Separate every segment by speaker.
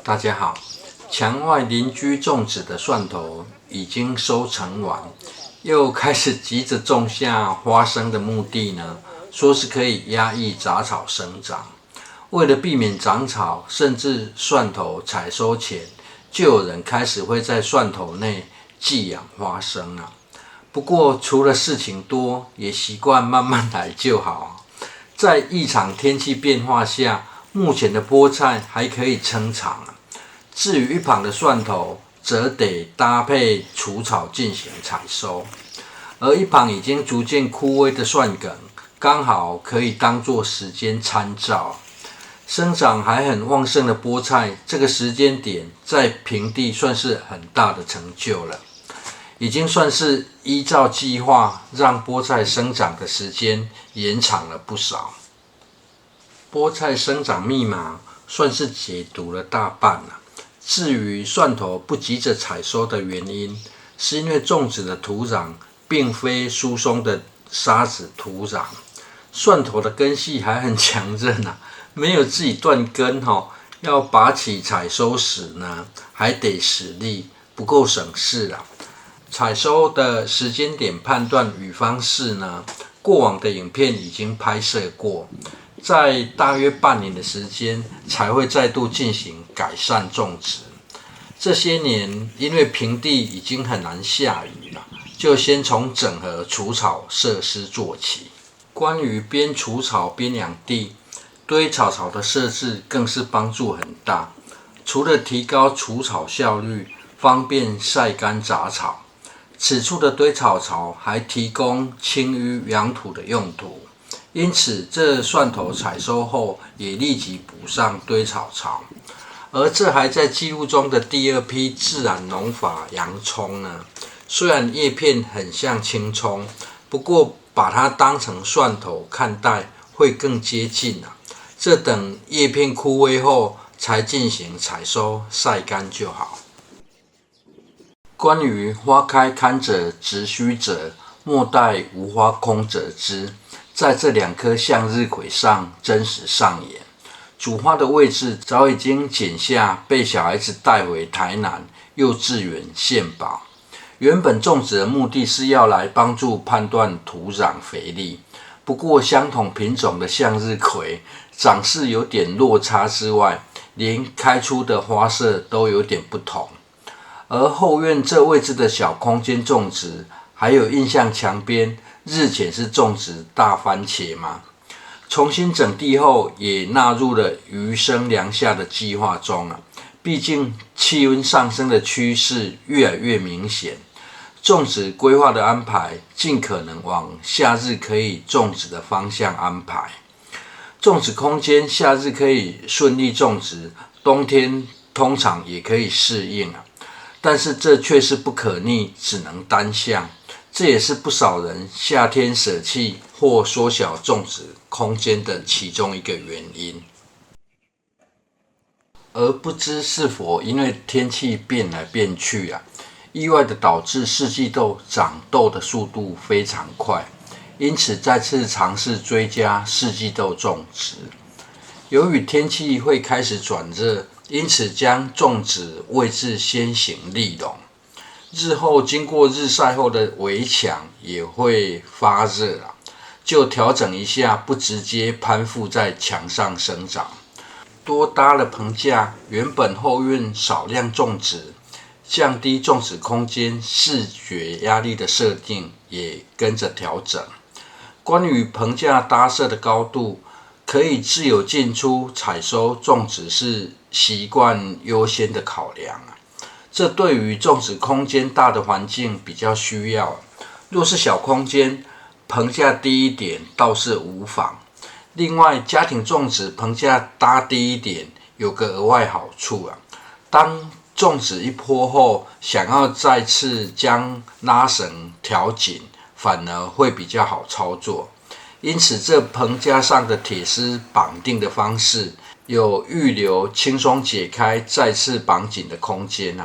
Speaker 1: 大家好，墙外邻居种植的蒜头已经收成完，又开始急着种下花生的目的呢，说是可以压抑杂草生长。为了避免长草，甚至蒜头采收前，就有人开始会在蒜头内寄养花生啊。不过除了事情多，也习惯慢慢来就好。在异常天气变化下，目前的菠菜还可以撑场啊。至于一旁的蒜头，则得搭配除草进行采收。而一旁已经逐渐枯萎的蒜梗，刚好可以当作时间参照。生长还很旺盛的菠菜，这个时间点在平地算是很大的成就了，已经算是依照计划让菠菜生长的时间延长了不少。菠菜生长密码算是解读了大半了。至于蒜头不急着采收的原因，是因为种植的土壤并非疏松的沙子土壤，蒜头的根系还很强韧啊，没有自己断根要拔起采收时呢，还得使力，不够省事啊。采收的时间点判断与方式呢，过往的影片已经拍摄过，在大约半年的时间才会再度进行改善种植。这些年因为平地已经很难下雨了，就先从整合除草设施做起。关于边除草边养地，堆草槽的设置更是帮助很大。除了提高除草效率，方便晒干杂草，此处的堆草槽还提供清淤养土的用途。因此，这蒜头采收后也立即补上堆草槽。而这还在记录中的第二批自然农法洋葱呢，虽然叶片很像青葱，不过把它当成蒜头看待会更接近啊。这等叶片枯萎后才进行采收晒干就好。关于花开堪折直须折，莫待无花空折枝，在这两颗向日葵上真实上演。主花的位置早已经剪下，被小孩子带回台南幼稚园献宝。原本种植的目的是要来帮助判断土壤肥力，不过相同品种的向日葵长势有点落差之外，连开出的花色都有点不同。而后院这位置的小空间种植，还有印象墙边日前是种植大番茄吗？重新整地后，也纳入了余生凉夏的计划中了。毕竟气温上升的趋势越来越明显，种植规划的安排尽可能往夏日可以种植的方向安排。种植空间夏日可以顺利种植，冬天通常也可以适应啊。但是这却是不可逆，只能单向。这也是不少人夏天舍弃或缩小种植空间的其中一个原因。而不知是否因为天气变来变去意外的导致四季豆长豆的速度非常快，因此再次尝试追加四季豆种植。由于天气会开始转热，因此将种植位置先行利用。日后经过日晒后的围墙也会发热就调整一下，不直接攀附在墙上生长。多搭了棚架，原本后院少量种植，降低种植空间视觉压力的设定也跟着调整。关于棚架搭设的高度，可以自由进出采收种植是习惯优先的考量这对于种植空间大的环境比较需要。若是小空间，棚架低一点倒是无妨。另外，家庭种植棚架搭低一点有个额外好处当种植一波后，想要再次将拉绳调紧，反而会比较好操作。因此，这棚架上的铁丝绑定的方式，有预留轻松解开再次绑紧的空间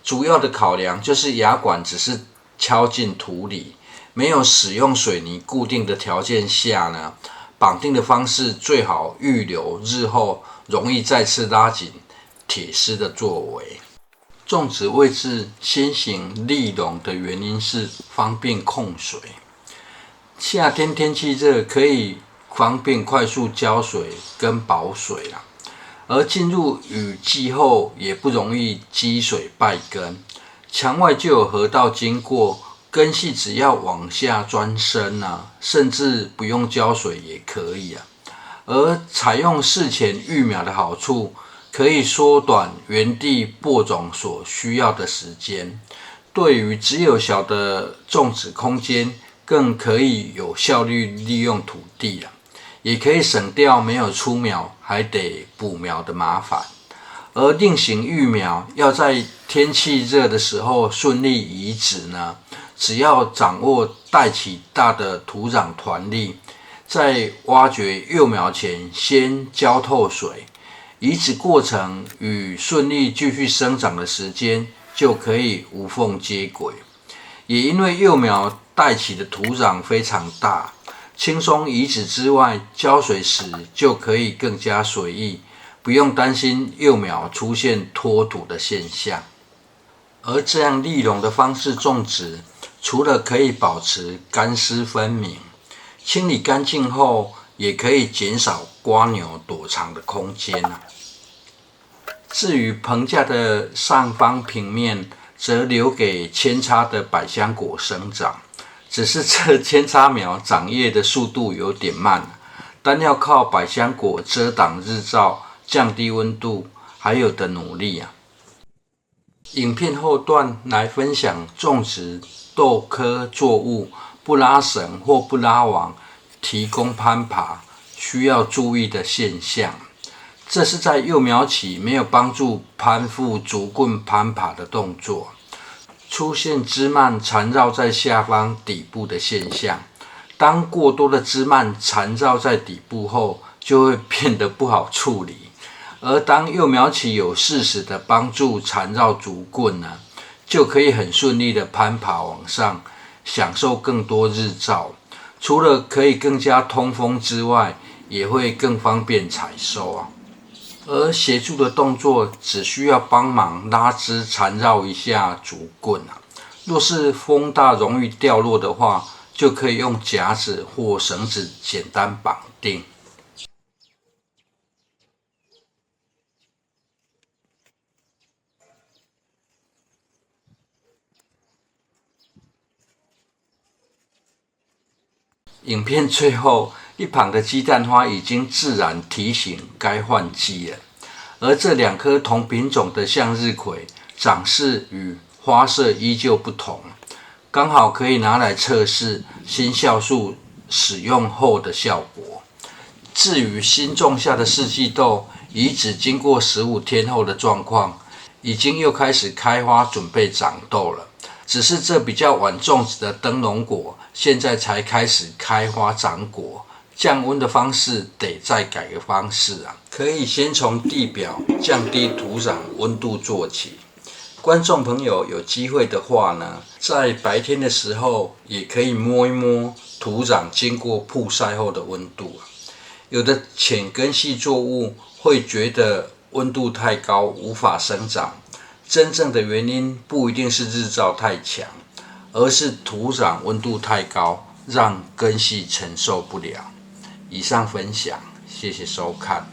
Speaker 1: 主要的考量就是牙管只是敲进土里，没有使用水泥固定的条件下呢，绑定的方式最好预留日后容易再次拉紧铁丝的作为。种植位置先行立笼的原因是方便控水。夏天天气热，可以方便快速浇水跟保水啦。而进入雨季后，也不容易积水败根。墙外就有河道经过，根系只要往下钻深甚至不用浇水也可以啊。而采用事前育苗的好处，可以缩短原地播种所需要的时间，对于只有小的种植空间，更可以有效率利用土地也可以省掉没有出苗还得补苗的麻烦。而另行育苗要在天气热的时候顺利移植呢，只要掌握带起大的土壤团粒，在挖掘幼苗前先浇透水，移植过程与顺利继续生长的时间就可以无缝接轨。也因为幼苗带起的土壤非常大，轻松移植之外，浇水时就可以更加随意，不用担心幼苗出现脱土的现象。而这样立笼的方式种植，除了可以保持干湿分明，清理干净后，也可以减少蝸牛躲藏的空间至于棚架的上方平面，则留给扦插的百香果生长。只是这扦插苗长叶的速度有点慢，单要靠百香果遮挡日照、降低温度，还有的努力影片后段来分享种植豆科作物不拉绳或不拉网提供攀爬需要注意的现象。这是在幼苗期没有帮助攀附竹棍攀爬的动作，出现枝蔓缠绕在下方底部的现象。当过多的枝蔓缠绕在底部后，就会变得不好处理。而当幼苗期有适时的帮助缠绕竹棍就可以很顺利的攀爬往上，享受更多日照。除了可以更加通风之外，也会更方便采收而协助的动作只需要帮忙拉枝缠绕一下竹棍若是风大容易掉落的话，就可以用夹子或绳子简单绑定。影片最后一旁的鸡蛋花已经自然提醒该换季了，而这2颗同品种的向日葵长势与花色依旧不同，刚好可以拿来测试新酵素使用后的效果。至于新种下的四季豆，移植经过15天后的状况，已经又开始开花准备长豆了。只是这比较晚种植的灯笼果，现在才开始开花长果，降温的方式得再改个方式可以先从地表降低土壤温度做起。观众朋友有机会的话呢，在白天的时候也可以摸一摸土壤经过曝晒后的温度有的浅根系作物会觉得温度太高无法生长，真正的原因不一定是日照太强，而是土壤温度太高，让根系承受不了。以上分享，谢谢收看。